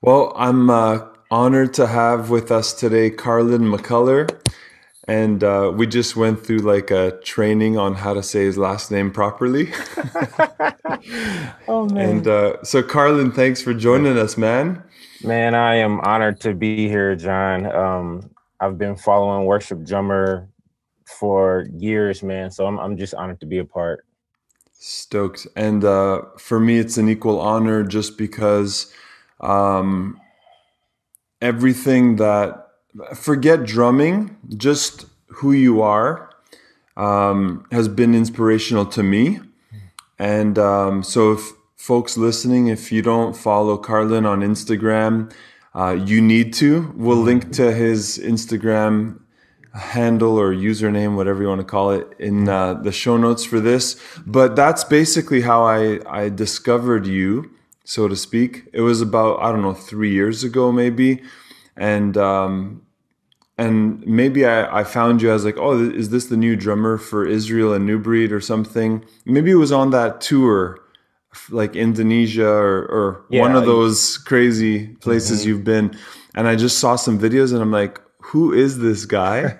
Well, I'm honored to have with us today Carlin Muccular, and we just went through like a training on how to say his last name properly. Oh And man. so, Carlin, thanks for joining us, man. Man, I am honored to be here, John. I've been following Worship Drummer for years, man. So I'm just honored to be a part. Stoked. And for me, it's an equal honor just because um, everything that, forget drumming, just who you are has been inspirational to me. And so, if folks listening, if you don't follow Carlin on Instagram, you need to. We'll link Mhm. to his Instagram handle or username, whatever you want to call it, in the show notes for this. But that's basically how I discovered you, so to speak. It was about, I don't know, 3 years ago, maybe. And maybe I found you as like, oh, is this the new drummer for Israel and New Breed or something? Maybe it was on that tour, like Indonesia or one Yeah. of those crazy places Mhm. you've been. And I just saw some videos and I'm like, who is this guy?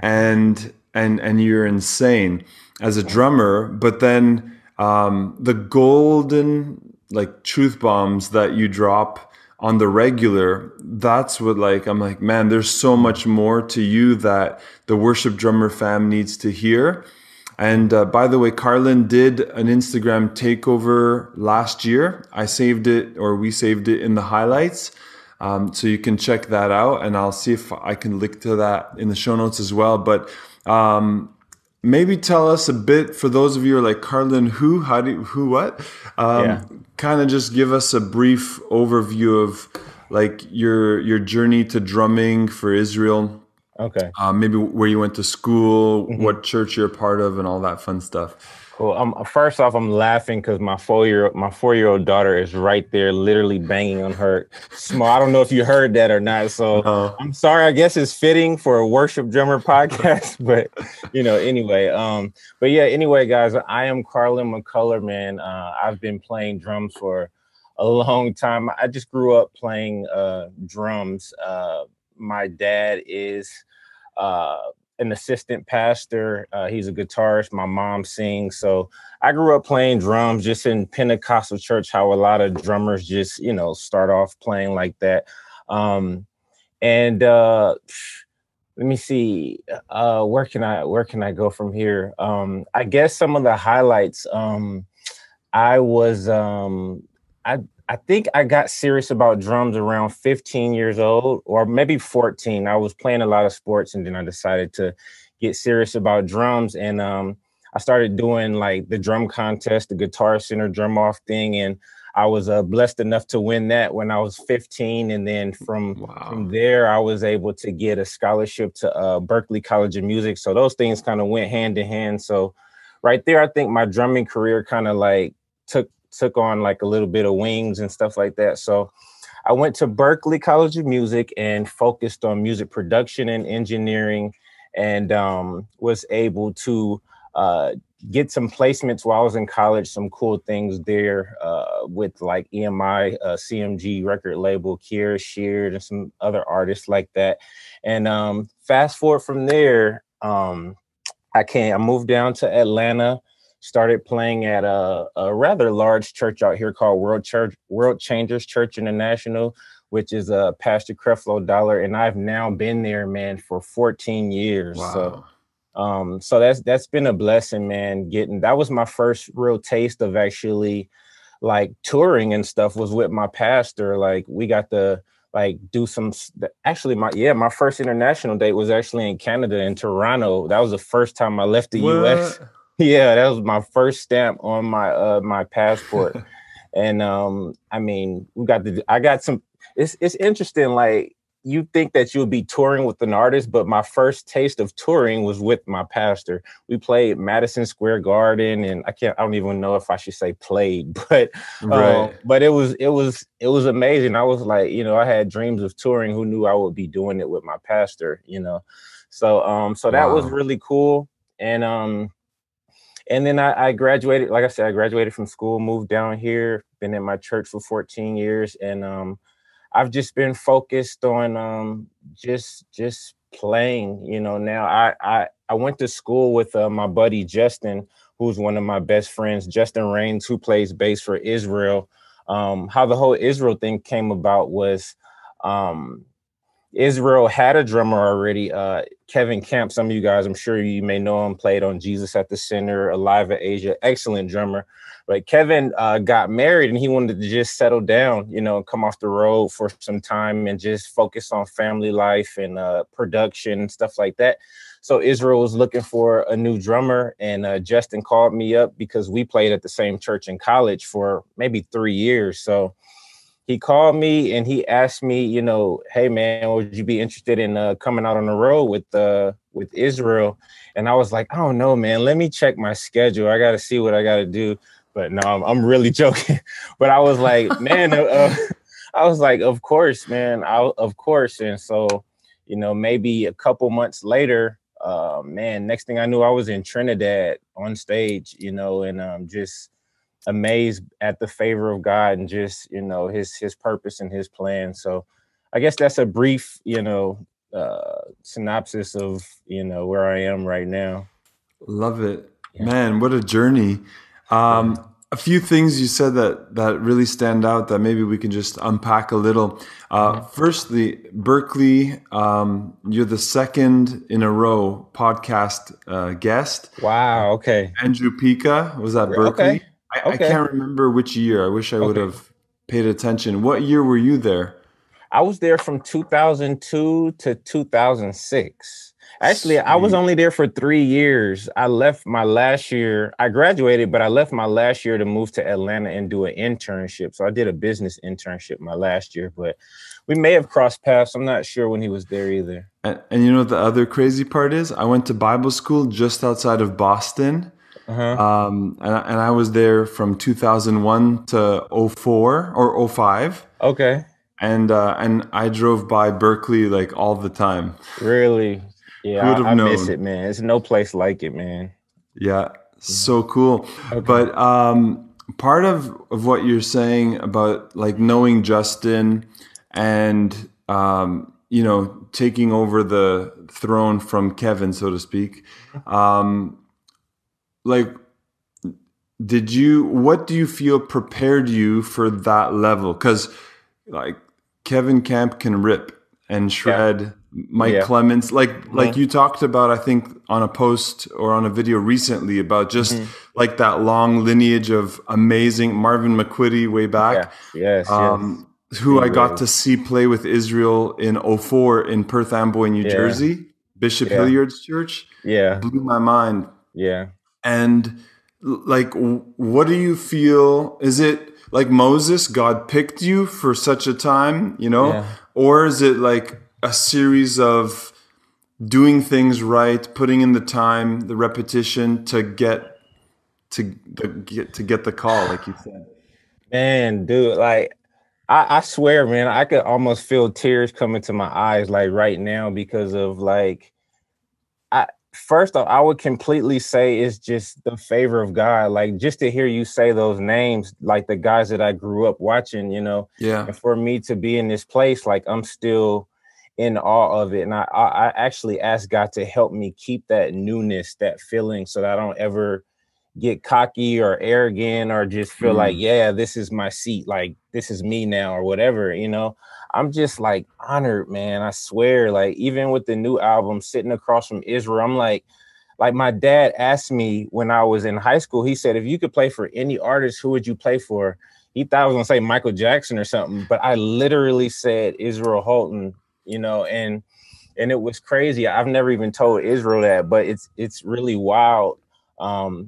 And you're insane as a drummer. But then the golden like truth bombs that you drop on the regular, that's what, like, I'm like, man, there's so much more to you that the worship drummer fam needs to hear. And by the way, Carlin did an Instagram takeover last year. I saved it, or we saved it in the highlights. So you can check that out, and I'll see if I can link to that in the show notes as well. But maybe tell us a bit, for those of you who are like, Carlin, who, how do you, who, what? Yeah. Kind of just give us a brief overview of like your journey to drumming for Israel, Okay. maybe where you went to school, Mhm. what church you're a part of, and all that fun stuff. Cool. First off, I'm laughing because my 4-year-old daughter is right there, literally banging on her small. I don't know if you heard that or not. So No. I'm sorry. I guess it's fitting for a worship drummer podcast, but anyway. But yeah, anyway, guys, I am Carlin McCullough, man. I've been playing drums for a long time. I just grew up playing drums. My dad is uh, an assistant pastor. He's a guitarist. My mom sings. So I grew up playing drums just in Pentecostal church, how a lot of drummers just, start off playing like that. And let me see, where can I go from here? I guess some of the highlights. I was I I think I got serious about drums around 15 years old or maybe 14. I was playing a lot of sports and then I decided to get serious about drums and I started doing like the drum contest, the Guitar Center drum off thing, and I was blessed enough to win that when I was 15, and then from Wow. there I was able to get a scholarship to Berklee College of Music. So those things kind of went hand in hand. So right there, I think my drumming career kind of like took on like a little bit of wings and stuff like that. So I went to Berklee College of Music and focused on music production and engineering, and was able to uh, get some placements while I was in college. Some cool things there with like EMI, CMG record label, Kier Sheard, and some other artists like that. And fast forward from there. I moved down to Atlanta, started playing at a rather large church out here called World Changers Church International, which is Pastor Creflo Dollar, and I've now been there, man, for 14 years. So Wow. so that's been a blessing, man. That was my first real taste of actually like touring and stuff was with my pastor. Like we got to like do actually my first international date was actually in Canada, in Toronto. That was the first time I left the US. What? Yeah, that was my first stamp on my passport. And I mean, I got some. It's interesting. Like you think that you'll be touring with an artist, but my first taste of touring was with my pastor. We played Madison Square Garden, and I don't even know if I should say played, Right. but it was amazing. I was like, I had dreams of touring. Who knew I would be doing it with my pastor? So that was Wow. really cool. And and then I graduated, like I said, I graduated from school, moved down here, been in my church for 14 years. And I've just been focused on just playing. You know, now I went to school with my buddy Justin, who's one of my best friends, Justin Raines, who plays bass for Israel. How the whole Israel thing came about was um, Israel had a drummer already, Kevin Camp. Some of you guys, I'm sure you may know him, played on Jesus at the Center, Alive at Asia, excellent drummer. But Kevin got married and he wanted to just settle down, you know, come off the road for some time and just focus on family life and production and stuff like that. So Israel was looking for a new drummer, and Justin called me up because we played at the same church in college for maybe 3 years. So he called me and he asked me, you know, hey man, would you be interested in coming out on the road with Israel? And I was like, I don't know, man. Let me check my schedule. I got to see what I got to do. But no, I'm really joking. But I was like, man, I was like, of course, man, of course. And so, you know, maybe a couple months later, man, next thing I knew, I was in Trinidad on stage, you know, and just amazed at the favor of God and just, you know, his purpose and his plan. So I guess that's a brief, you know, synopsis of, you know, where I am right now. Love it. Yeah. Man, what a journey. Yeah. A few things you said that really stand out that maybe we can just unpack a little. Firstly, Berkeley, you're the second in a row podcast guest. Wow. Okay. Andrew Pica was at Berkeley. Okay. I can't remember which year. I wish I would have paid attention. What year were you there? I was there from 2002 to 2006. Actually, I was only there for 3 years. I left my last year. I graduated, but I left my last year to move to Atlanta and do an internship. So I did a business internship my last year, but we may have crossed paths. I'm not sure when he was there either. And you know what the other crazy part is? I went to Bible school just outside of Boston. And I was there from 2001 to 04 or 05. Okay. And I drove by Berkeley like all the time. Really? Yeah, Who would have I known? miss it, man. There's no place like it, man. Yeah, so cool. Okay. But part of what you're saying about like knowing Justin and you know, taking over the throne from Kevin, so to speak, like what do you feel prepared you for that level? Because like Kevin Camp can rip and shred. Mike Clements, like you talked about, I think on a post or on a video recently about just like that long lineage of amazing Marvin McQuitty way back. Yes. Who I got to see play with Israel in 04 in Perth Amboy, New Jersey, Bishop Hilliard's church. Yeah. Blew my mind. Yeah. And like, what do you feel? Is it like Moses, God picked you for such a time, you know? Or is it like a series of doing things right, putting in the time, the repetition to get the call, like you said? Man, dude, like I swear, man, I could almost feel tears coming to my eyes like right now because of like first off, I would completely say it's just the favor of God. Like just to hear you say those names, like the guys that I grew up watching, you know, and for me to be in this place, like I'm still in awe of it. And I actually asked God to help me keep that newness, that feeling, so that I don't ever get cocky or arrogant or just feel like, yeah, this is my seat. Like this is me now or whatever, you know. I'm just like honored, man. I swear, like even with the new album sitting across from Israel, I'm like my dad asked me when I was in high school, he said, if you could play for any artist, who would you play for? He thought I was gonna say Michael Jackson or something, but I literally said Israel Houghton, you know, and it was crazy. I've never even told Israel that, but it's really wild.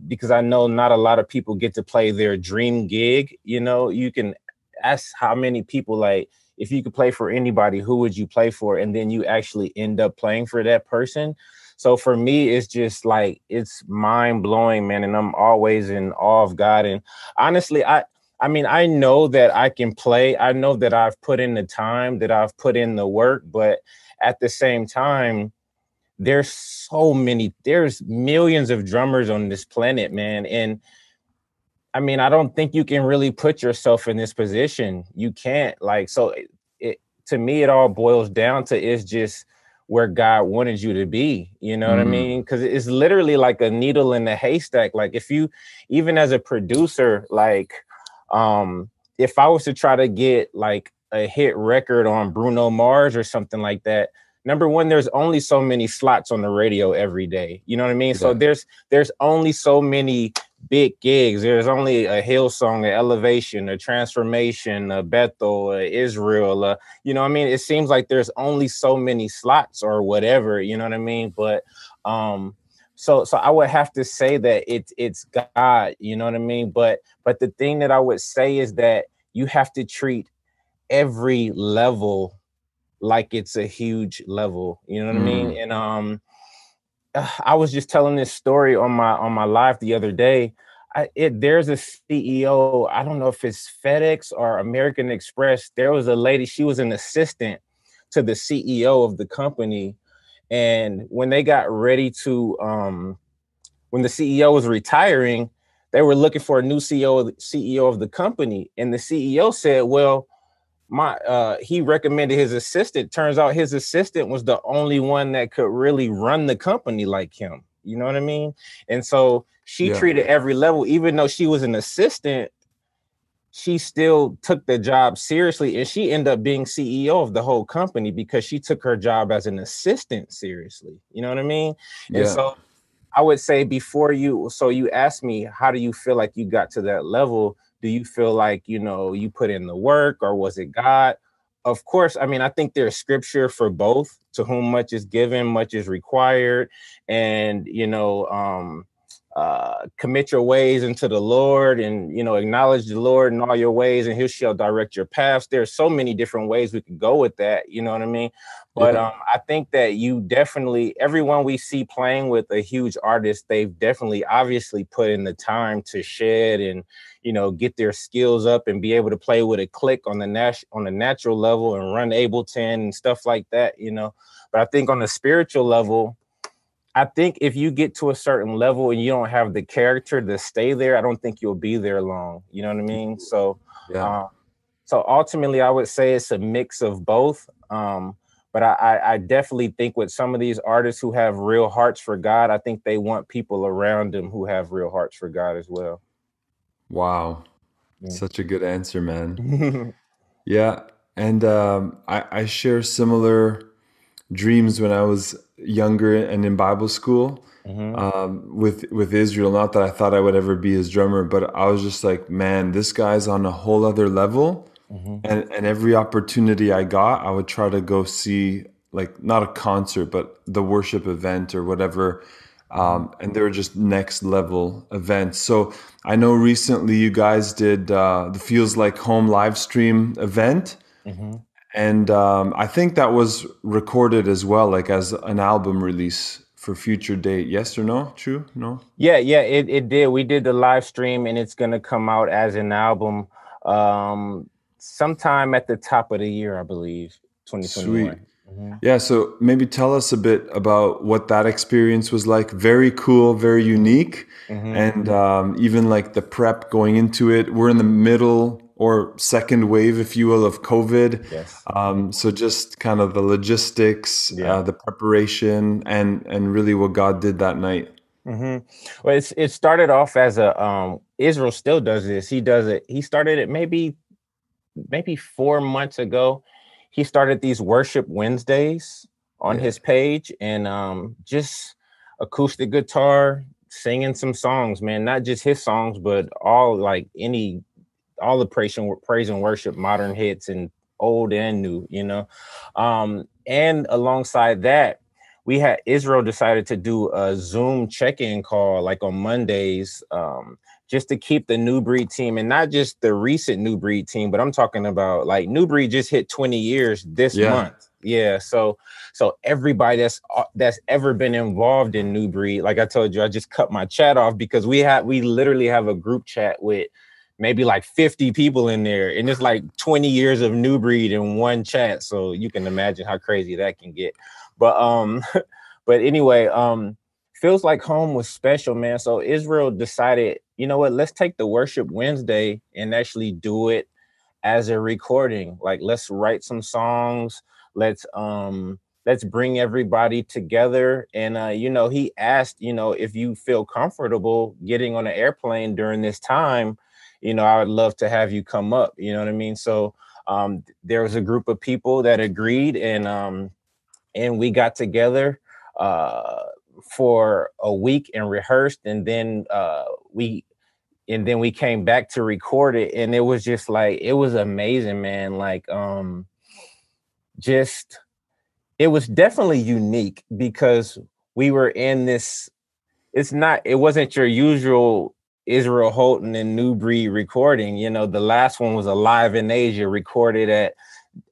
Because I know not a lot of people get to play their dream gig. You know, you can ask how many people, like, if you could play for anybody, who would you play for? And then you actually end up playing for that person. So for me, it's just like, it's mind blowing, man. And I'm always in awe of God. And honestly, I mean, I know that I can play. I know that I've put in the time, that I've put in the work, but at the same time, there's millions of drummers on this planet, man. And I mean, I don't think you can really put yourself in this position. You can't, like, so to me, it all boils down to it's just where God wanted you to be. You know what I mean? Because it's literally like a needle in a haystack. Like if you, even as a producer, like if I was to try to get like a hit record on Bruno Mars or something like that, number one, there's only so many slots on the radio every day. You know what I mean? So Yeah. there's only so many big gigs. There's only a Hillsong, a Elevation, a Transformation, a Bethel, a Israel. You know what I mean? It seems like there's only so many slots or whatever. You know what I mean? But so I would have to say that it's God. You know what I mean? But the thing that I would say is that you have to treat every level like it's a huge level. You know what I mean? And I was just telling this story on my live the other day. There's a CEO, I don't know if it's FedEx or American Express. There was a lady, she was an assistant to the CEO of the company. And when they got ready to, when the CEO was retiring, they were looking for a new CEO of the company. And the CEO said, well, he recommended his assistant. Turns out his assistant was the only one that could really run the company like him. You know what I mean? And so she treated every level, even though she was an assistant, she still took the job seriously, and she ended up being CEO of the whole company because she took her job as an assistant seriously. You know what I mean? And Yeah. so I would say so you asked me, how do you feel like you got to that level? Do you feel like, you put in the work, or was it God? Of course, I mean, I think there's scripture for both. To whom much is given, much is required. And, commit your ways into the Lord, and, acknowledge the Lord in all your ways, and he shall direct your paths. There's so many different ways we could go with that. You know what I mean? But I think that you definitely, everyone we see playing with a huge artist, they've definitely obviously put in the time to shed and, get their skills up and be able to play with a click on the natural level and run Ableton and stuff like that, But I think on the spiritual level, I think if you get to a certain level and you don't have the character to stay there, I don't think you'll be there long. You know what I mean? So, so ultimately, I would say it's a mix of both. But I definitely think with some of these artists who have real hearts for God, I think they want people around them who have real hearts for God as well. Wow. Yeah. Such a good answer, man. Yeah. And I share similar dreams when I was younger and in Bible school with Israel. Not that I thought I would ever be his drummer, but I was just like, man, this guy's on a whole other level. And every opportunity I got, I would try to go see, like, not a concert, but the worship event or whatever. And they were just next level events. So I know recently you guys did the Feels Like Home live stream event. And I think that was recorded as well, like as an album release for future date. Yes or no? True? No? Yeah, it did. We did the live stream, and it's gonna come out as an album sometime at the top of the year, I believe, Sweet. 2021. Yeah, so maybe tell us a bit about what that experience was like. Very cool, very unique. And even like the prep going into it. We're in the middle or second wave, if you will, of COVID. Yes. So just kind of the logistics, the preparation, and really what God did that night. Well, it started off as a Israel still does this. He does it. He started it maybe 4 months ago. He started these worship Wednesdays on Yeah. his page, and just acoustic guitar, singing some songs, man. Not just his songs, but all the praise and worship, modern hits and old and new, and alongside that, we had Israel decided to do a Zoom check-in call like on Mondays, just to keep the New Breed team, and not just the recent New Breed team, but I'm talking about like New Breed just hit 20 years this month. Yeah, so everybody that's ever been involved in New Breed, like I told you, I just cut my chat off because we literally have a group chat with maybe like 50 people in there, and it's like 20 years of New Breed in one chat. So you can imagine how crazy that can get. But but anyway, Feels Like Home was special, man. So Israel decided, you know what, let's take the Worship Wednesday and actually do it as a recording. Like, let's write some songs. Let's bring everybody together. And he asked, if you feel comfortable getting on an airplane during this time, I would love to have you come up. You know what I mean? So there was a group of people that agreed, and we got together for a week and rehearsed, and then we came back to record it, and it was just like, it was amazing, man. Like just it was definitely unique because we were in this, it wasn't your usual Israel Houghton and New Breed recording. The last one was a Live in Asia, recorded at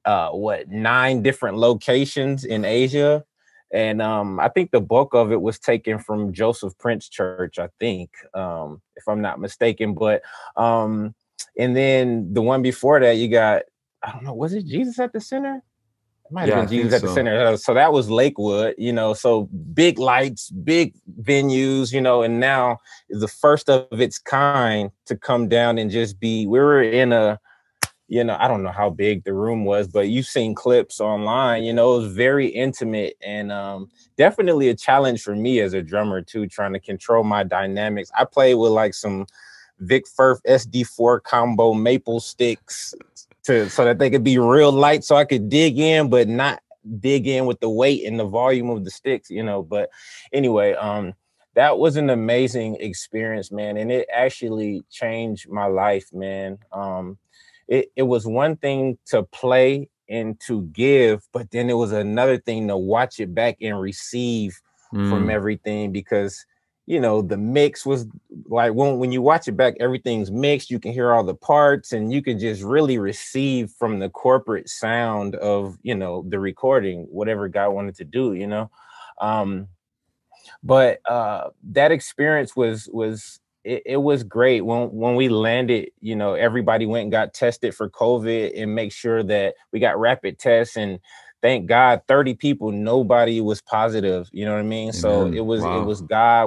9 different locations in Asia. And I think the bulk of it was taken from Joseph Prince Church, I think, if I'm not mistaken. But and then the one before that, you got, I don't know, was it Jesus at the Center? It might have been I think Jesus at the so. Center. So that was Lakewood, so big lights, big venues, and now is the first of its kind to come down and just be, we were in a, I don't know how big the room was, but you've seen clips online, it was very intimate, and definitely a challenge for me as a drummer too, trying to control my dynamics. I played with like some Vic Firth SD4 combo maple sticks so that they could be real light, so I could dig in, but not dig in with the weight and the volume of the sticks, But anyway, that was an amazing experience, man. And it actually changed my life, man. It was one thing to play and to give, but then it was another thing to watch it back and receive from everything, because the mix was like, when you watch it back, everything's mixed. You can hear all the parts, and you can just really receive from the corporate sound of the recording, whatever God wanted to do. But that experience was it was great. When we landed, everybody went and got tested for COVID and make sure that we got rapid tests, and thank God 30 people, nobody was positive. You know what I mean? Amen. So it was God.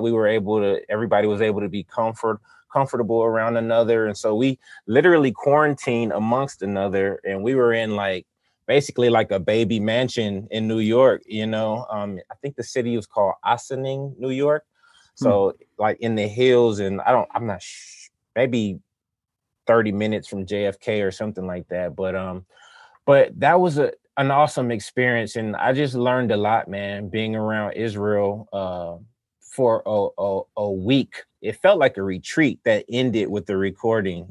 Everybody was able to be comfortable around another. And so we literally quarantined amongst another, and we were in basically like a baby mansion in New York. I think the city was called Ossining, New York. So like in the hills, and I'm not maybe 30 minutes from JFK or something like that. But that was an awesome experience, and I just learned a lot, man, being around Israel for a week. It felt like a retreat that ended with the recording,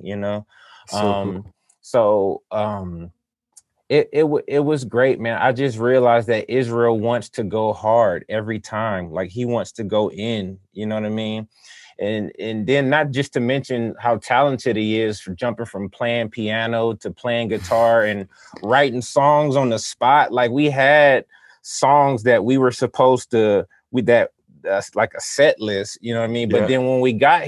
So cool. It was great, man. I just realized that Israel wants to go hard every time. Like, he wants to go in, you know what I mean? And then, not just to mention how talented he is for jumping from playing piano to playing guitar and writing songs on the spot. Like, we had songs that we were supposed to, that's like a set list, you know what I mean? But then when we got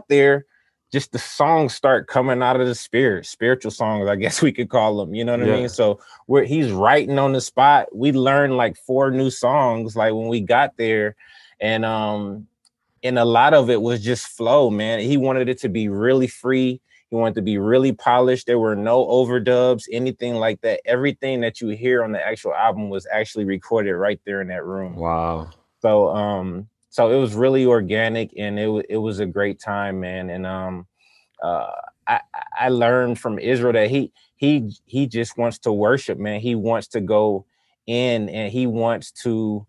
there, just the songs start coming out of the spiritual songs, I guess we could call them, you know what I mean? So he's writing on the spot. We learned like 4 new songs, like when we got there, and a lot of it was just flow, man. He wanted it to be really free. He wanted to be really polished. There were no overdubs, anything like that. Everything that you hear on the actual album was actually recorded right there in that room. Wow. So it was really organic, and it was a great time, man. And I learned from Israel that he just wants to worship, man. He wants to go in, and he wants to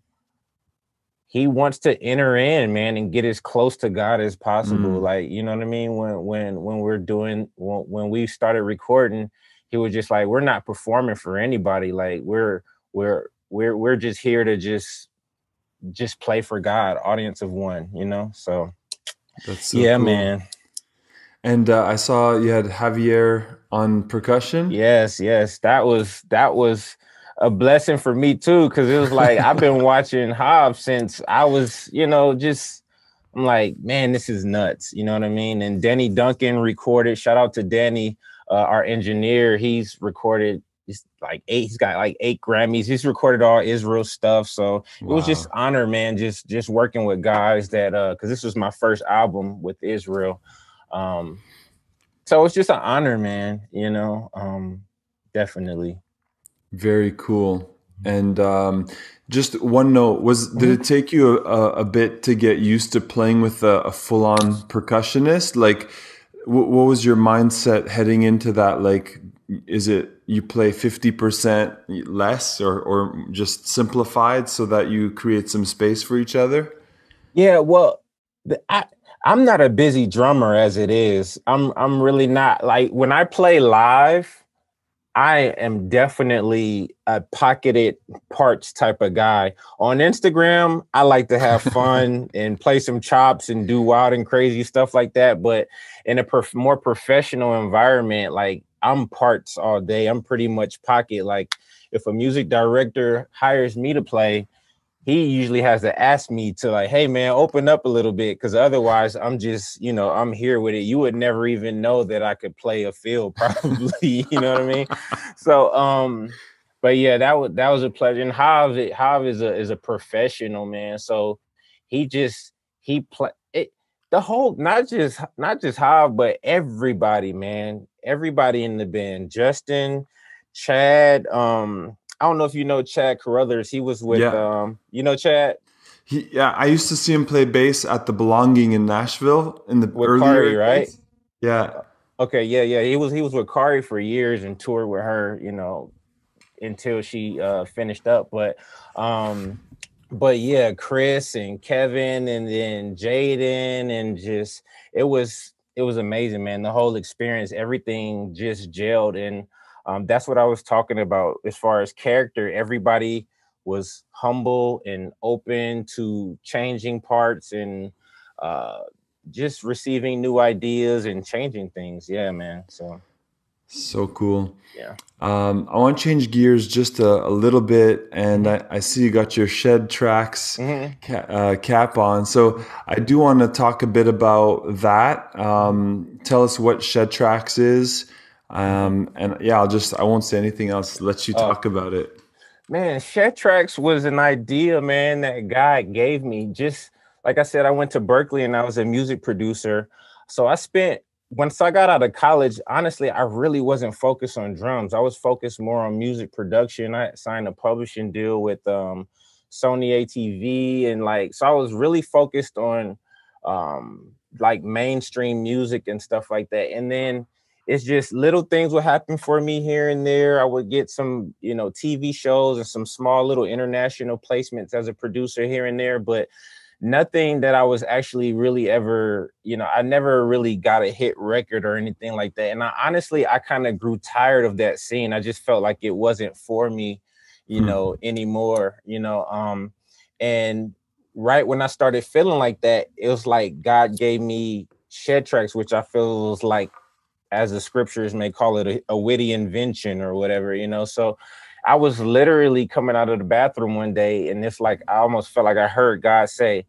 enter in, man, and get as close to God as possible. Like, you know what I mean? When we started recording, he was just like, we're not performing for anybody. Like, we're just here to just play for God, audience of one, So that's so cool. Man. And I saw you had Javier on percussion. Yes, that was a blessing for me too, because it was like, I've been watching Hobbs since I was, I'm like, man, this is nuts, you know what I mean? And Danny Duncan recorded. Shout out to Danny, our engineer. He's recorded. He's got like 8 Grammys. He's recorded all Israel stuff. So it was just honor, man. Just working with guys that, because this was my first album with Israel. So it's just an honor, man, definitely. Very cool. And just one note, did Mhm. it take you a bit to get used to playing with a full-on percussionist? Like, what was your mindset heading into that? Like, is it you play 50% less or just simplified so that you create some space for each other? Yeah, well, I'm not a busy drummer as it is. I'm really not. Like when I play live, I am definitely a pocketed parts type of guy. On Instagram, I like to have fun and play some chops and do wild and crazy stuff like that. But in a more professional environment, like I'm parts all day. I'm pretty much pocket. Like if a music director hires me to play, he usually has to ask me to like, hey man, open up a little bit, because otherwise I'm just, I'm here with it. You would never even know that I could play a field, probably. You know what I mean? So, but yeah, that was a pleasure. And Hav is a professional, man. So he just he play it the whole not just Hav, but everybody, man. Everybody in the band, Justin, Chad, I don't know if you know Chad Carruthers. He was with Yeah. Chad Yeah, I used to see him play bass at the Belonging in Nashville in the with Kari, earlier right? days. Yeah. Okay, yeah. He was with Kari for years and toured with her, until she finished up. But yeah, Chris and Kevin and then Jaden, and just it was amazing, man. The whole experience, everything just gelled. And that's what I was talking about as far as character. Everybody was humble and open to changing parts and uh just receiving new ideas and changing things. Yeah, man. So So cool. yeah. I want to change gears just a little bit, and Hmm. I see you got your Shedtracks Hmm. cap on. So I do want to talk a bit about that. Tell us what Shedtracks is, Hmm. and yeah, I won't say anything else. Let you Oh, talk about it. man, Shedtracks was an idea, man, that God gave me. Just like I said, I went to Berkeley and I was a music producer. So once I got out of college, honestly, I really wasn't focused on drums. I was focused more on music production. I signed a publishing deal with Sony ATV, and so I was really focused on like mainstream music and stuff like that. And then it's just little things would happen for me here and there. I would get some, TV shows and some small little international placements as a producer here and there, but nothing that I was actually really ever, I never really got a hit record or anything like that. And I kind of grew tired of that scene. I just felt like it wasn't for me, Hmm. anymore, and right when I started feeling like that, it was like God gave me Shedtracks, which I feel was like, as the scriptures may call it, a witty invention or whatever, So I was literally coming out of the bathroom one day, and it's like I almost felt like I heard God say,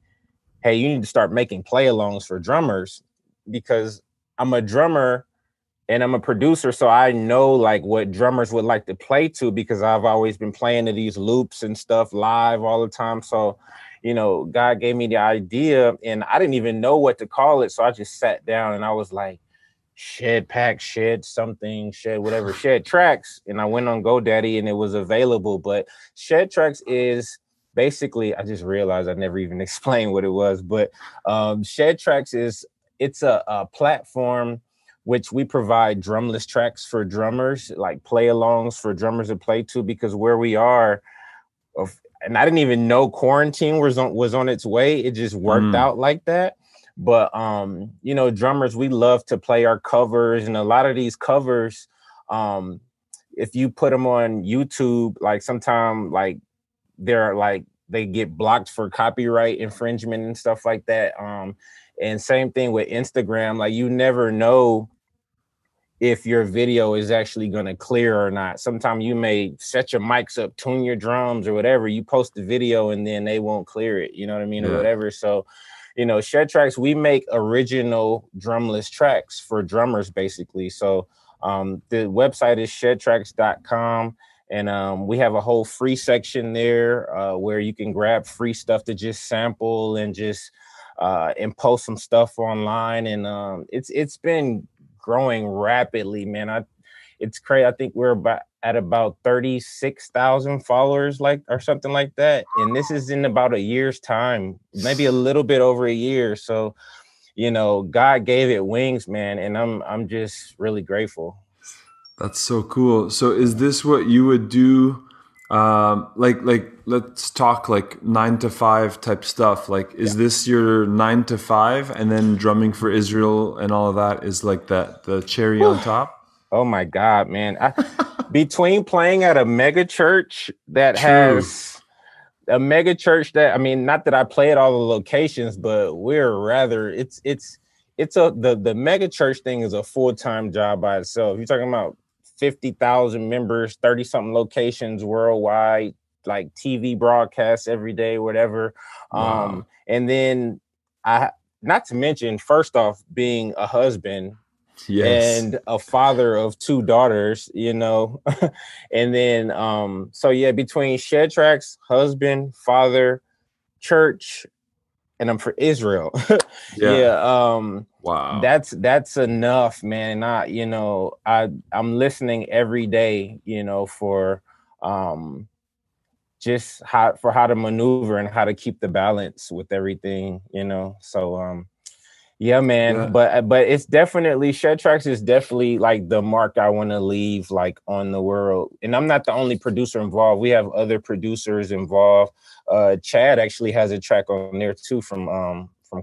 hey, you need to start making play alongs for drummers, because I'm a drummer and I'm a producer. So I know like what drummers would like to play to, because I've always been playing to these loops and stuff live all the time. So, God gave me the idea and I didn't even know what to call it. So I just sat down and I was like, Shed Pack, Shed something, Shed whatever, Shedtracks. And I went on GoDaddy and it was available. But Shedtracks is basically, I just realized I never even explained what it was. But Shedtracks it's a platform which we provide drumless tracks for drummers, like play alongs for drummers to play to, because where we are, and I didn't even know quarantine was on its way. It just worked Mm. out like that. But drummers, we love to play our covers, and a lot of these covers, um, if you put them on YouTube, like sometime like they're like they get blocked for copyright infringement and stuff like that. And same thing with Instagram, like you never know if your video is actually going to clear or not. Sometimes you may set your mics up, tune your drums or whatever. You post the video and then they won't clear it, you know what I mean, or Yeah. whatever. So, Shedtracks, we make original drumless tracks for drummers, basically. So, the website is shedtracks.com. And we have a whole free section there where you can grab free stuff to just sample and just and post some stuff online. And it's been growing rapidly, man. It's crazy. I think we're about 36,000 followers, like, or something like that. And this is in about a year's time, maybe a little bit over a year. So, you know, God gave it wings, man, and I'm just really grateful. That's so cool. So is this what you would do? Like let's talk like 9 to 5 type stuff. Like, Yeah. is this your 9 to 5, and then drumming for Israel and all of that is like that the cherry Whew. on top? Oh my God, man. Between playing at a mega church that True. has a mega church that, I mean, not that I play at all the locations, but we're rather, the mega church thing is a full-time job by itself. You're talking about 50,000 members, 30 something locations worldwide, like TV broadcasts every day, whatever. Wow. And then not to mention, first off, being a husband Yes. and a father of 2 daughters, you know. And then so yeah, between Shedtracks, husband, father, church, and I'm for Israel. Yeah. Yeah, Wow. that's enough, man. I'm listening every day, you know, for just how to maneuver and how to keep the balance with everything, you know. So yeah, man. Yeah. But it's definitely, Shedtracks is definitely like the mark I want to leave like on the world. And I'm not the only producer involved. We have other producers involved. Chad actually has a track on there too from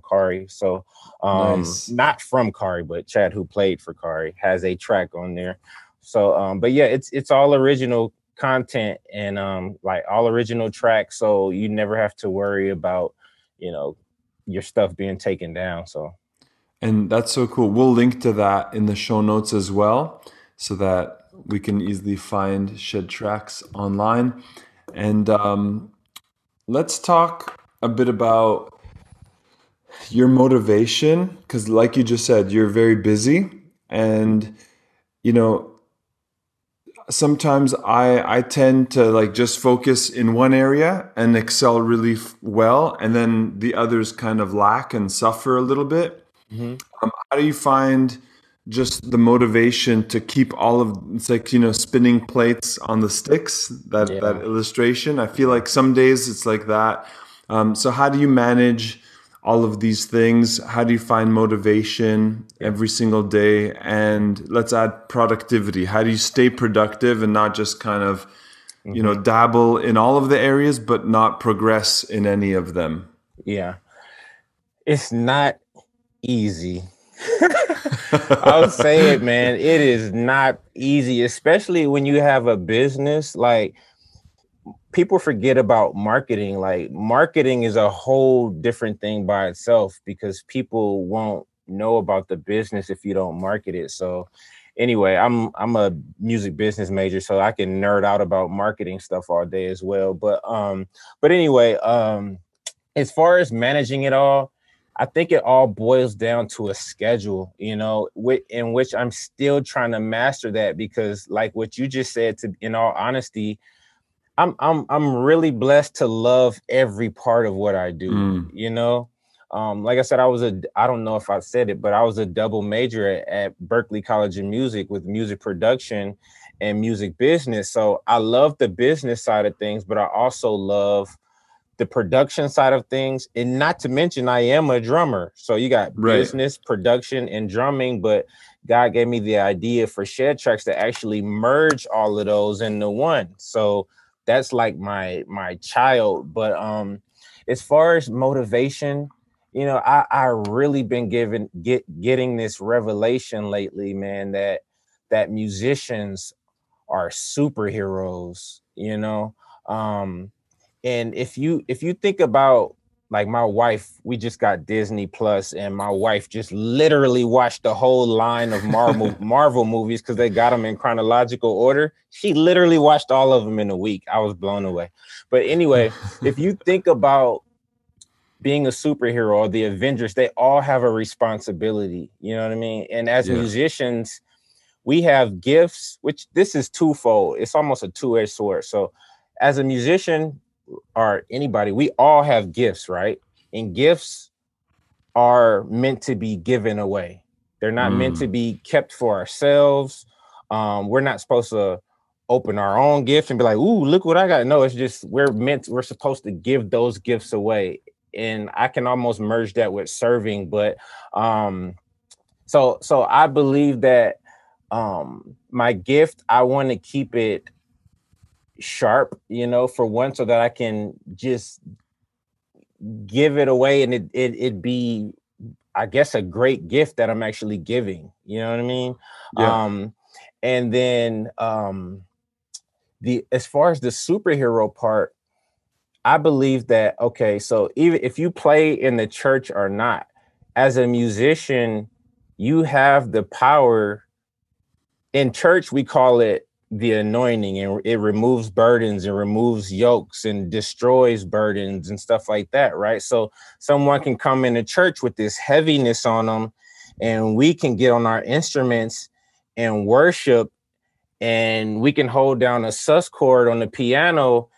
Kari. So Nice. not from Kari, but Chad, who played for Kari, has a track on there. So but yeah, it's all original content and like all original tracks. So you never have to worry about, you know, your stuff being taken down. So And that's so cool. We'll link to that in the show notes as well, so that we can easily find Shedtracks online. And let's talk a bit about your motivation, because, like you just said, you're very busy, and you know sometimes I tend to like just focus in one area and excel really well, and then the others kind of lack and suffer a little bit. mhm. How do you find just the motivation to keep all of, it's like, spinning plates on the sticks, that Yeah. illustration? I feel like some days it's like that. So how do you manage all of these things? How do you find motivation Yeah. every single day? And let's add productivity. How do you stay productive and not just kind of, Hmm. dabble in all of the areas, but not progress in any of them? Yeah. It's not easy. I'll say it, man. It is not easy, especially when you have a business. Like, people forget about marketing. Like, marketing is a whole different thing by itself because people won't know about the business if you don't market it. So anyway, I'm a music business major, so I can nerd out about marketing stuff all day as well. But anyway, as far as managing it all, I think it all boils down to a schedule, you know, in which I'm still trying to master that, because like what you just said, to in all honesty, I'm really blessed to love every part of what I do, Mm, you know. Like I said, I don't know if I said it, but I was a double major at Berklee College of Music with music production and music business. So I love the business side of things, but I also love the production side of things. And not to mention, I am a drummer. So you got right. business, production, and drumming. But God gave me the idea for Shedtracks to actually merge all of those into one. So that's like my child. But as far as motivation, you know, I really been getting this revelation lately, man, that musicians are superheroes, you know. And if you think about, like, my wife, we just got Disney Plus, and my wife just literally watched the whole line of Marvel movies because they got them in chronological order. She literally watched all of them in a week. I was blown away. But anyway, if you think about being a superhero or the Avengers, they all have a responsibility. You know what I mean? And as Yeah. musicians, we have gifts, which this is twofold. It's almost a two-edged sword. So as a musician, or anybody, we all have gifts, right? And gifts are meant to be given away. They're not meant to be kept for ourselves. We're not supposed to open our own gift and be like, ooh, look what I got. No, it's just we're supposed to give those gifts away. And I can almost merge that with serving. But so I believe that my gift, I want to keep it sharp, you know, for one, so that I can just give it away and it be, I guess, a great gift that I'm actually giving. You know what I mean? Yeah. And then as far as the superhero part, I believe that, okay, so even if you play in the church or not, as a musician, you have the power. In church, we call it the anointing, and it removes burdens and removes yokes and destroys burdens and stuff like that, right? So someone can come into church with this heaviness on them, and we can get on our instruments and worship, and we can hold down a sus chord on the piano,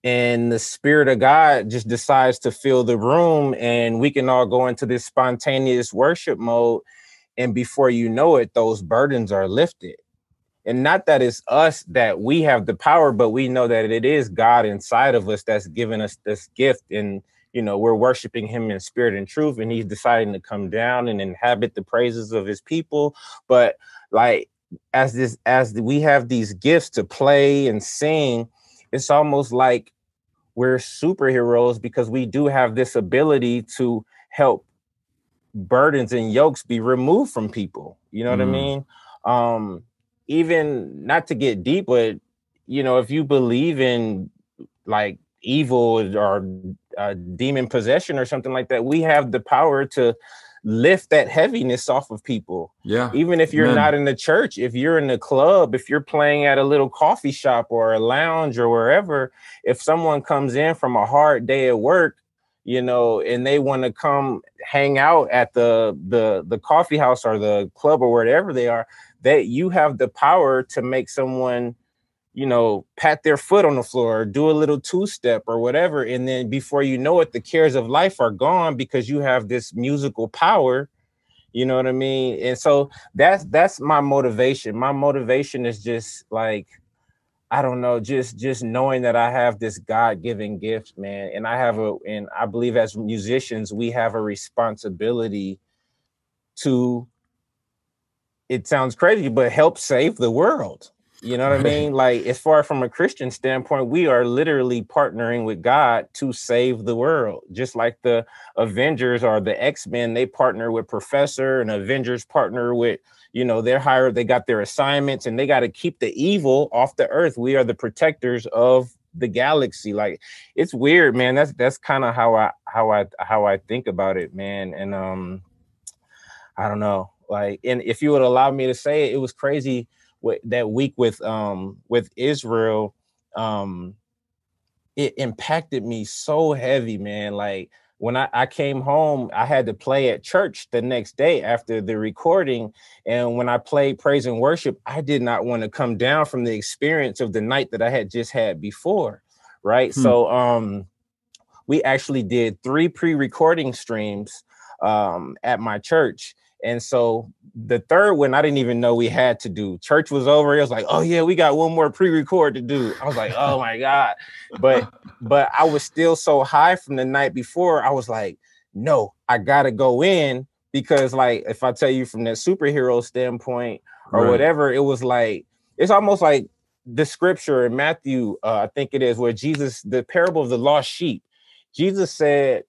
and the Spirit of God just decides to fill the room, and we can all go into this spontaneous worship mode. And before you know it, those burdens are lifted. And not that it's us that we have the power, but we know that it is God inside of us that's given us this gift. And, you know, we're worshiping him in spirit and truth, and he's deciding to come down and inhabit the praises of his people. But like, as we have these gifts to play and sing, it's almost like we're superheroes, because we do have this ability to help burdens and yokes be removed from people. You know what I mean? Even not to get deep, but, you know, if you believe in like evil or demon possession or something like that, we have the power to lift that heaviness off of people. Yeah. Even if you're not in the church, if you're in the club, if you're playing at a little coffee shop or a lounge or wherever, if someone comes in from a hard day at work, you know, and they want to come hang out at the coffee house or the club or wherever they are, that you have the power to make someone, you know, pat their foot on the floor or do a little two-step or whatever. And then before you know it, the cares of life are gone because you have this musical power. You know what I mean? And so that's my motivation. My motivation is just like, I don't know, just knowing that I have this God-given gift, man. And and I believe as musicians, we have a responsibility to, it sounds crazy, but help save the world. You know what I mean? Like, as far from a Christian standpoint, we are literally partnering with God to save the world. Just like the Avengers or the X-Men, they partner with Professor, and Avengers partner with, you know, they're hired, they got their assignments, and they got to keep the evil off the earth. We are the protectors of the galaxy. Like, it's weird, man. That's kind of how I think about it, man. And I don't know. Like, and if you would allow me to say it, it was crazy that week with Israel. It impacted me so heavy, man. Like, when I came home, I had to play at church the next day after the recording. And when I played praise and worship, I did not want to come down from the experience of the night that I had just had before. Right. So we actually did 3 pre-recording streams at my church. And so the third one, I didn't even know we had to do. Church was over. It was like, oh yeah, we got one more pre-record to do. I was like, oh my God. But I was still so high from the night before. I was like, no, I gotta go in, because like, if I tell you from that superhero standpoint or whatever, it was like, it's almost like the scripture in Matthew, I think it is, where Jesus, the parable of the lost sheep, Jesus said,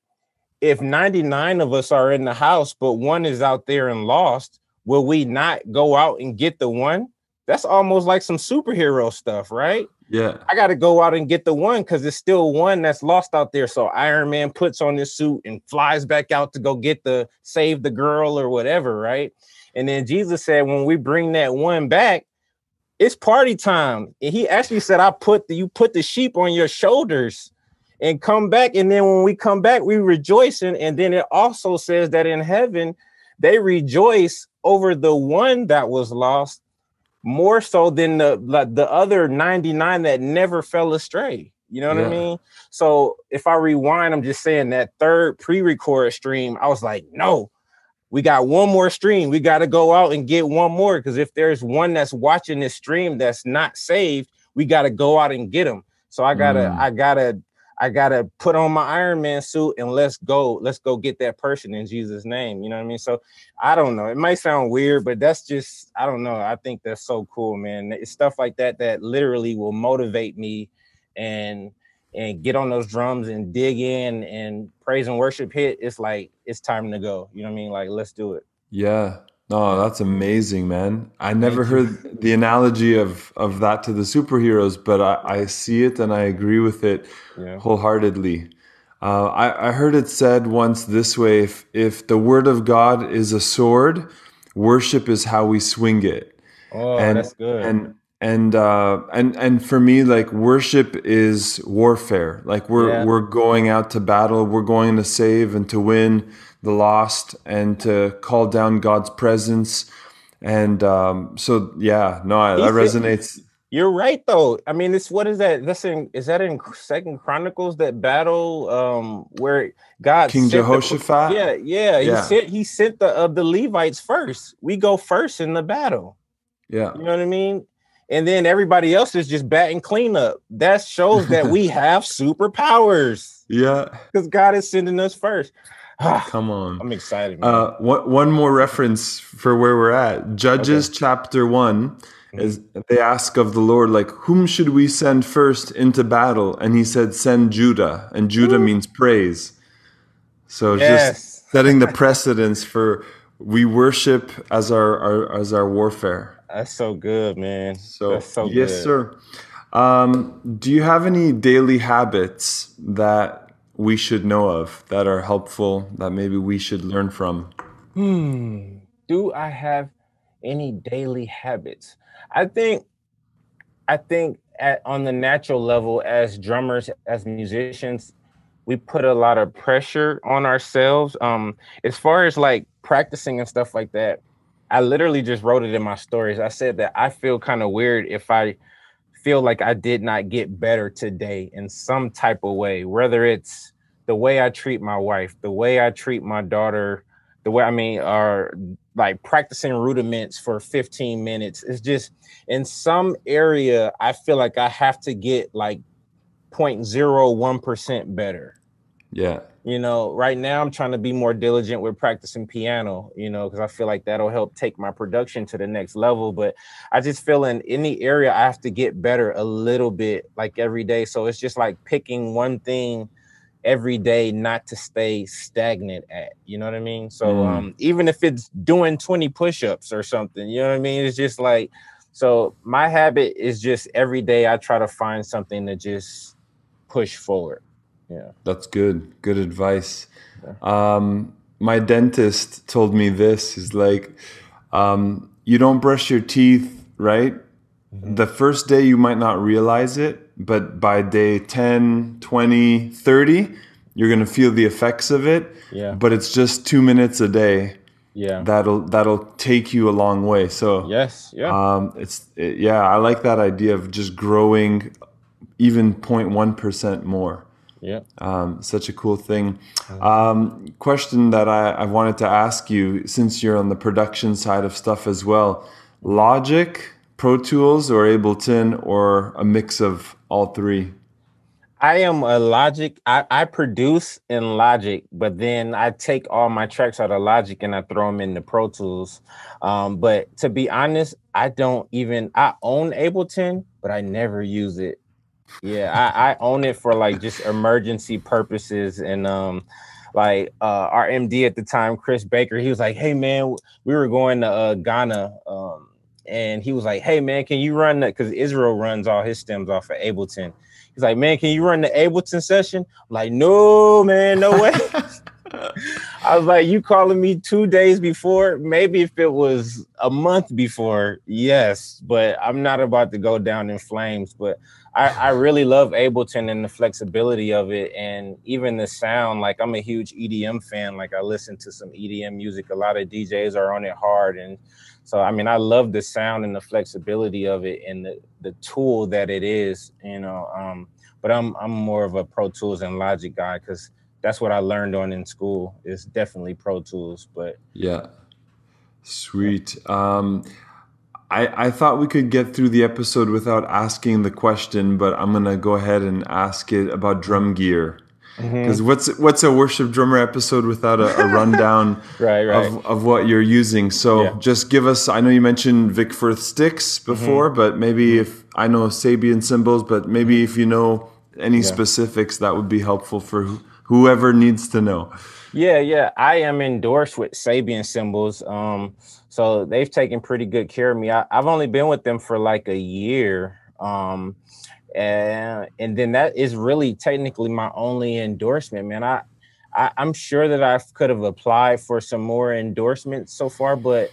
if 99 of us are in the house, but one is out there and lost, will we not go out and get the one? That's almost like some superhero stuff, right? Yeah. I got to go out and get the one, because there's still one that's lost out there. So Iron Man puts on his suit and flies back out to go save the girl or whatever, right? And then Jesus said, when we bring that one back, it's party time. And he actually said, you put the sheep on your shoulders and come back. And then when we come back, we rejoicing. And then it also says that in heaven, they rejoice over the one that was lost more so than the other 99 that never fell astray. You know what I mean? So if I rewind, I'm just saying that third pre-record stream, I was like, no, we got one more stream. We got to go out and get one more, because if there's one that's watching this stream that's not saved, we got to go out and get them. So I gotta put on my Iron Man suit and let's go get that person in Jesus' name. You know what I mean? So I don't know. It might sound weird, but that's just, I don't know. I think that's so cool, man. It's stuff like that that literally will motivate me and get on those drums and dig in, and praise and worship hit. It's like, it's time to go. You know what I mean? Like, let's do it. Yeah. No, that's amazing, man. I never Thank you. heard the analogy of that to the superheroes, but I see it and I agree with it Yeah. wholeheartedly. I heard it said once this way: if the word of God is a sword, worship is how we swing it. Oh, And that's good. and for me, like, worship is warfare. Like, Yeah. we're going out to battle, we're going to save and to win the lost and to call down God's presence. And so yeah, no, He that said, resonates. you're right though. I mean, it's, what is that? Is that in Second Chronicles, that battle where God King sent the, Jehoshaphat. yeah, Yeah, he sent the Levites first. We go first in the battle. yeah, You know what I mean? And then everybody else is just batting cleanup. That shows that we have superpowers, yeah. because God is sending us first. Come on. I'm excited, man. One more reference for where we're at. Okay. Judges chapter 1 Mhm. is, they ask of the Lord, like, whom should we send first into battle? And he said, send Judah. And Judah Woo. means praise. So just Yes. setting the precedence for, we worship as our warfare. That's so good, man. That's So so yes, good. sir. Do you have any daily habits that we should know of that are helpful, that maybe we should learn from? Do I have any daily habits? I think on the natural level, as drummers, as musicians, we put a lot of pressure on ourselves. As far as like practicing and stuff like that, I literally just wrote it in my stories. I said that I feel kind of weird if I feel like I did not get better today in some type of way, whether it's the way I treat my wife, the way I treat my daughter, the way, I mean, or like practicing rudiments for 15 minutes. It's just, in some area, I feel like I have to get like 0.01% better. Yeah. You know, right now I'm trying to be more diligent with practicing piano, you know, because I feel like that'll help take my production to the next level. But I just feel in any area I have to get better a little bit, like every day. So it's just like picking one thing every day, not to stay stagnant at, you know what I mean? So even if it's doing 20 push-ups or something, you know what I mean? It's just like, so my habit is just every day I try to find something to just push forward. Yeah. That's good. Good advice. Yeah. My dentist told me this is like, you don't brush your teeth, right? Mm-hmm. The first day you might not realize it, but by day 10, 20, 30, you're going to feel the effects of it. Yeah. But it's just 2 minutes a day. Yeah. That'll take you a long way. So Yes. Yeah. yeah, I like that idea of just growing even 0.1% more. Yeah. Such a cool thing. Question that I wanted to ask you, since you're on the production side of stuff as well: Logic, Pro Tools, or Ableton, or a mix of all three? I am a Logic. I produce in Logic, but then I take all my tracks out of Logic and I throw them into Pro Tools. But to be honest, I own Ableton, but I never use it. Yeah, I own it for like just emergency purposes. And our MD at the time, Chris Baker, he was like, hey man, we were going to Ghana. And he was like, hey man, can you run that? Because Israel runs all his stems off of Ableton. He's like, man, can you run the Ableton session? I'm like, no, man, no way. I was like, you calling me 2 days before? Maybe if it was a month before, yes, but I'm not about to go down in flames. But I really love Ableton and the flexibility of it, and even the sound. Like, I'm a huge EDM fan. Like, I listen to some EDM music. A lot of DJs are on it hard. And so, I mean, I love the sound and the flexibility of it and the tool that it is, you know. But I'm more of a Pro Tools and Logic guy, because that's what I learned on in school. Is definitely Pro Tools. But Yeah. Sweet. I thought we could get through the episode without asking the question, but I'm gonna go ahead and ask it about drum gear. Because what's a worship drummer episode without a rundown right. of what you're using? So just give us. I know you mentioned Vic Firth sticks before, but maybe if I know Sabian cymbals, but maybe if you know any specifics, that would be helpful for whoever needs to know. Yeah. I am endorsed with Sabian cymbals. So they've taken pretty good care of me. I've only been with them for like a year. And then that is really technically my only endorsement, man. I'm sure that I could have applied for some more endorsements so far, but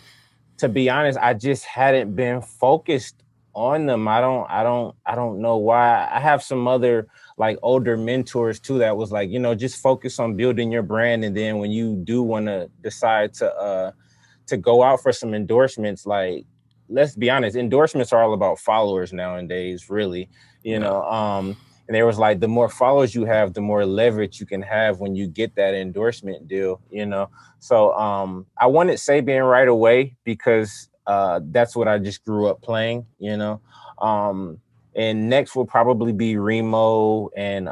to be honest, I just hadn't been focused on them. I don't know why. I have some other like older mentors too that was like, just focus on building your brand, and then when you do want to decide to go out for some endorsements, like, let's be honest, endorsements are all about followers nowadays, really. And there was like, the more followers you have, the more leverage you can have when you get that endorsement deal. So I wanted Sabian right away because that's what I just grew up playing. And next will probably be Remo and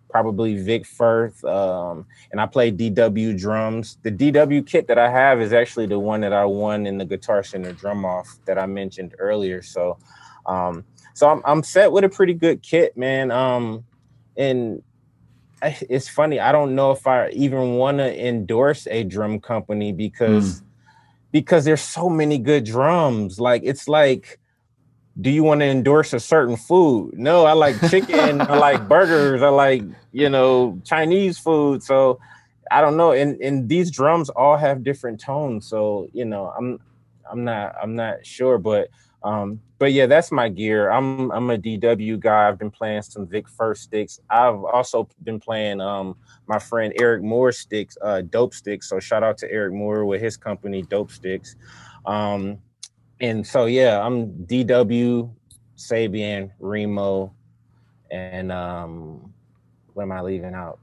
probably Vic Firth. And I play DW drums. The DW kit that I have is actually the one that I won in the Guitar Center drum off that I mentioned earlier. So I'm set with a pretty good kit, man. And it's funny, I don't know if I even want to endorse a drum company because there's so many good drums. Like, it's like, do you want to endorse a certain food? No, I like chicken, I like burgers, I like, Chinese food. So I don't know. And these drums all have different tones. So, I'm not sure, but yeah, that's my gear. I'm a DW guy. I've been playing some Vic First sticks. I've also been playing my friend Eric Moore's sticks, Dope Sticks. So shout out to Eric Moore with his company Dope Sticks. And so yeah, I'm DW, Sabian, Remo, and what am I leaving out?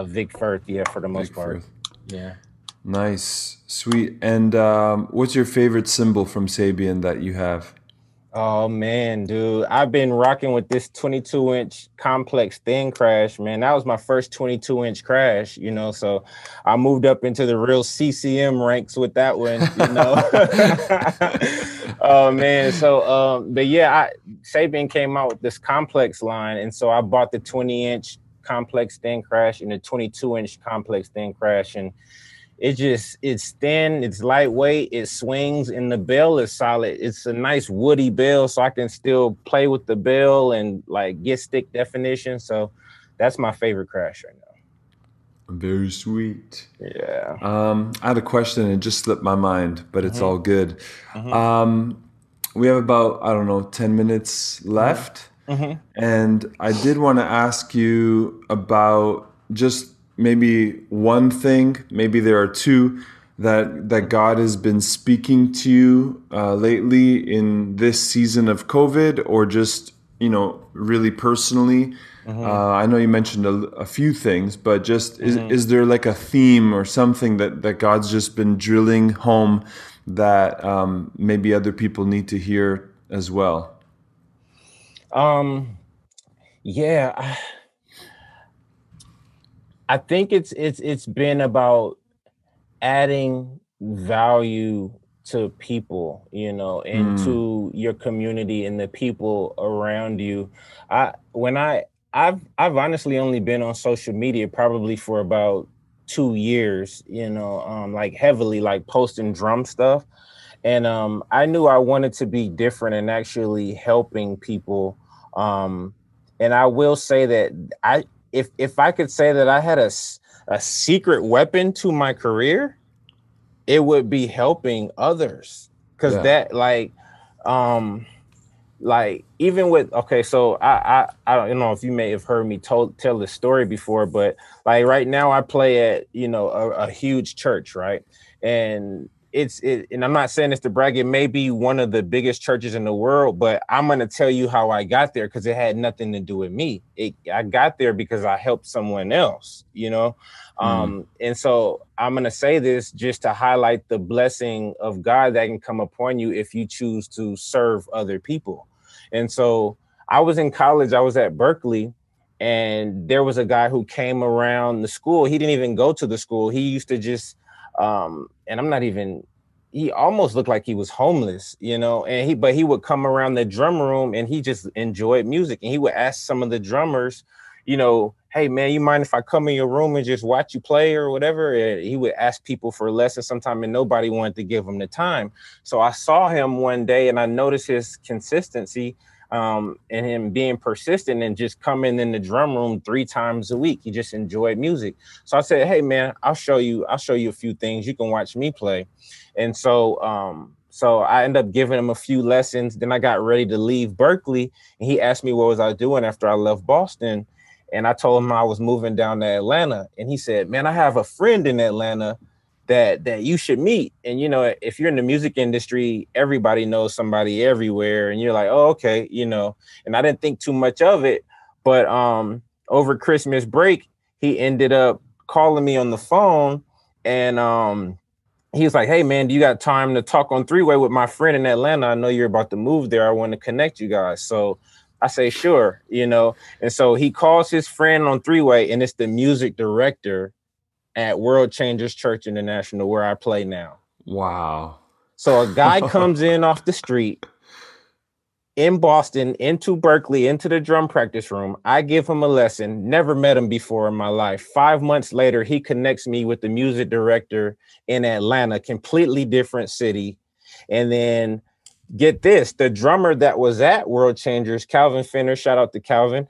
Vic Firth, yeah, for the most part. Yeah. Nice, sweet. And what's your favorite cymbal from Sabian that you have? Oh man, dude, I've been rocking with this 22-inch complex thin crash, man. That was my first 22-inch crash, so I moved up into the real CCM ranks with that one, Oh man, so but yeah, Sabian came out with this complex line, and so I bought the 20-inch complex thin crash and the 22-inch complex thin crash, and it's thin, it's lightweight, it swings, and the bell is solid. It's a nice woody bell, so I can still play with the bell and like get stick definition. So that's my favorite crash right now. Very sweet. Yeah. I had a question and it just slipped my mind, but it's all good. We have about, I don't know, 10 minutes left. And I did want to ask you about just maybe one thing, maybe there are two, that God has been speaking to you lately in this season of COVID, or just, really personally. I know you mentioned a few things, but just is there like a theme or something that God's just been drilling home that maybe other people need to hear as well? Yeah, I think it's been about adding value to people, and to your community and the people around you. I've honestly only been on social media probably for about 2 years, like heavily like posting drum stuff. And I knew I wanted to be different and actually helping people. And I will say that if I could say that I had a secret weapon to my career, it would be helping others. Because that like even with, okay, so I don't know if you may have heard me tell this story before, but like right now I play at a huge church, right? And and I'm not saying this to brag, it may be one of the biggest churches in the world, but I'm going to tell you how I got there, because it had nothing to do with me. I got there because I helped someone else, you know? And so I'm going to say this just to highlight the blessing of God that can come upon you if you choose to serve other people. And so I was in college, I was at Berkeley, and there was a guy who came around the school. He didn't even go to the school. He used to just and I'm not even, he almost looked like he was homeless, you know, but he would come around the drum room and he just enjoyed music. And he would ask some of the drummers, you know, hey man, you mind if I come in your room and just watch you play or whatever? And he would ask people for lessons sometime, and nobody wanted to give him the time. So I saw him one day and I noticed his consistency, and him being persistent and just coming in the drum room 3 times a week. He just enjoyed music. So I said, hey man, I'll show you a few things. You can watch me play. And so I ended up giving him a few lessons. Then I got ready to leave Berkeley, and he asked me what was I doing after I left Boston. And I told him I was moving down to Atlanta. And he said, man, I have a friend in Atlanta that you should meet. And, you know, if you're in the music industry, everybody knows somebody everywhere. And you're like, oh, okay, you know, and I didn't think too much of it. But over Christmas break, he ended up calling me on the phone, and he was like, hey man, do you got time to talk on 3-way with my friend in Atlanta? I know you're about to move there. I want to connect you guys. So I say, sure, you know. And so he calls his friend on 3-way, and it's the music director at World Changers Church International, where I play now. Wow. So a guy comes in off the street in Boston into Berkeley, into the drum practice room. I give him a lesson, never met him before in my life. 5 months later, he connects me with the music director in Atlanta, completely different city. And then get this, the drummer that was at World Changers, Calvin Finner, shout out to Calvin.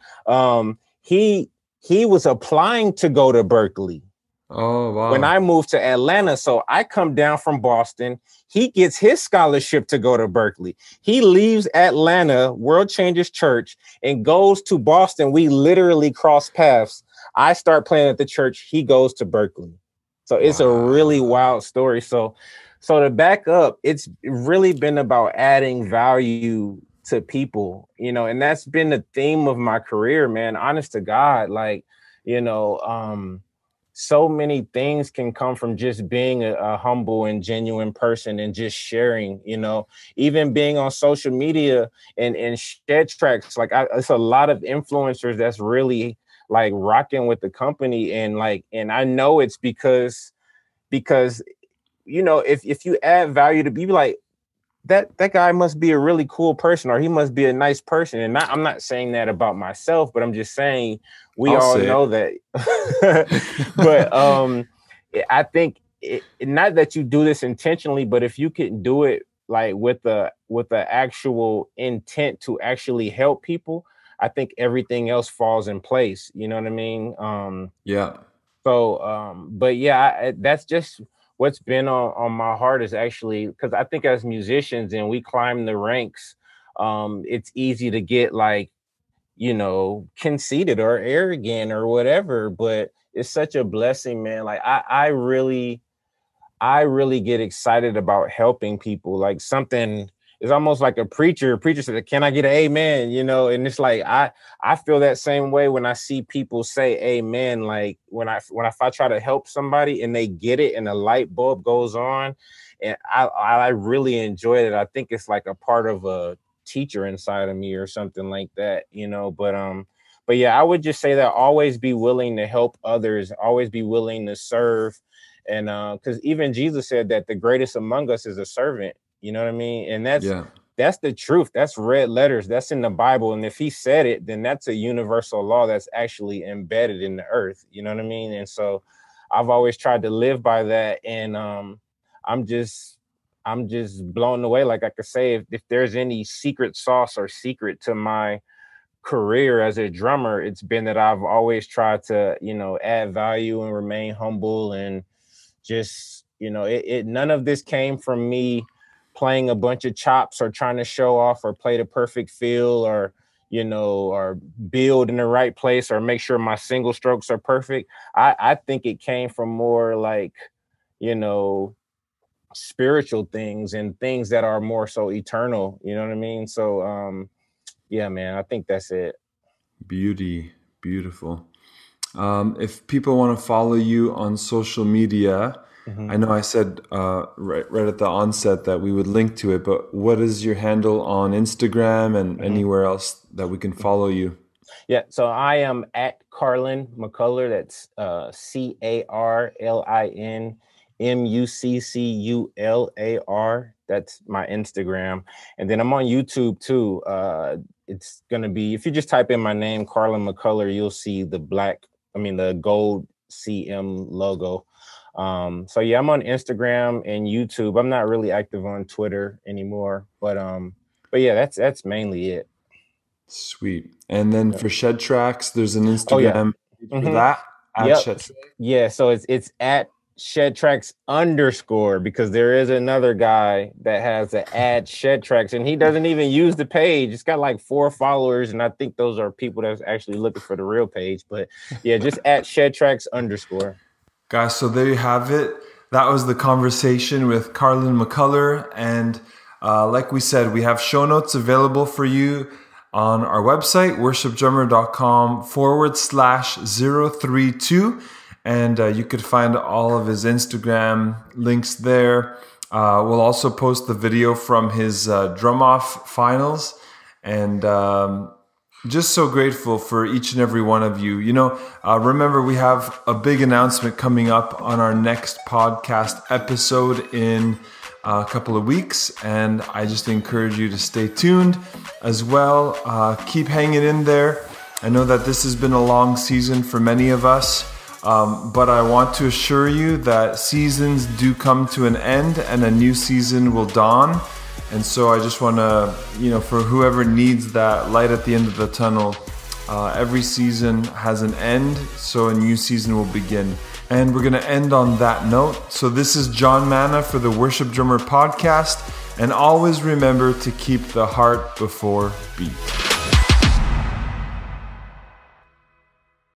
He was applying to go to Berkeley. Oh, wow. When I moved to Atlanta, so I come down from Boston. He gets his scholarship to go to Berkeley. He leaves Atlanta, World Changers Church, and goes to Boston. We literally cross paths. I start playing at the church. He goes to Berkeley. So it's a really wild story. So to back up, it's really been about adding value to people, you know, and that's been the theme of my career, man. Honest to God, like, you know, so many things can come from just being a humble and genuine person and just sharing, you know, even being on social media and Shedtracks. Like it's a lot of influencers that's really like rocking with the company. And I know it's because, you know, if you add value to people, like that guy must be a really cool person, or he must be a nice person. And I'm not saying that about myself, but I'm just saying we all know that. But I think not that you do this intentionally, but if you can do it like with the actual intent to actually help people, I think everything else falls in place. You know what I mean? Yeah. So, but yeah, that's just what's been on my heart, is actually, because I think as musicians and we climb the ranks, it's easy to get like, you know, conceited or arrogant or whatever. But it's such a blessing, man. Like I really get excited about helping people. Like something is almost like a preacher. A preacher said, "Can I get an amen?" You know, and it's like I feel that same way when I see people say amen. Like if I try to help somebody and they get it and the light bulb goes on, and I really enjoy it. I think it's like a part of a teacher inside of me or something like that, you know. But yeah, I would just say that always be willing to help others, always be willing to serve. And because even Jesus said that the greatest among us is a servant, you know what I mean? And that's the truth. That's red letters. That's in the Bible. And if he said it, then that's a universal law that's actually embedded in the earth. You know what I mean? And so I've always tried to live by that. And I'm just blown away. Like I could say, if there's any secret sauce or secret to my career as a drummer, it's been that I've always tried to, you know, add value and remain humble. And just, you know, none of this came from me playing a bunch of chops or trying to show off or play the perfect feel, or, you know, or build in the right place or make sure my single strokes are perfect. I think it came from more like, you know, spiritual things and things that are more so eternal. You know what I mean? So yeah, man, I think that's it. Beautiful. If people want to follow you on social media, I know I said right at the onset that we would link to it, but what is your handle on Instagram and anywhere else that we can follow you? Yeah, so I am at Carlin Muccular. That's CarlinMuccular. That's my Instagram, and then I'm on YouTube too. It's gonna be, if you just type in my name, Carlin Muccular, you'll see the gold CM logo. So yeah, I'm on Instagram and YouTube. I'm not really active on Twitter anymore, but yeah, that's mainly it. Sweet. And then for Shedtracks, there's an Oh yeah. Instagram page for that at Yep. Shedtracks. Yeah. So it's at Shedtracks _ because there is another guy that has the ad Shedtracks and he doesn't even use the page. It's got like 4 followers, and I think those are people that's actually looking for the real page. But yeah, just at Shedtracks _ Guys, so there you have it. That was the conversation with Carlin Muccular. And like we said, we have show notes available for you on our website, worshipdrummer.com/032. And you could find all of his Instagram links there. We'll also post the video from his drum off finals. And just so grateful for each and every one of you. You know, remember, we have a big announcement coming up on our next podcast episode in a couple of weeks, and I just encourage you to stay tuned as well. Keep hanging in there. I know that this has been a long season for many of us, but I want to assure you that seasons do come to an end and a new season will dawn. And so I just want to, for whoever needs that light at the end of the tunnel, every season has an end, so a new season will begin. And we're going to end on that note. So this is John Manna for the Worship Drummer Podcast. And always remember to keep the heart before beat.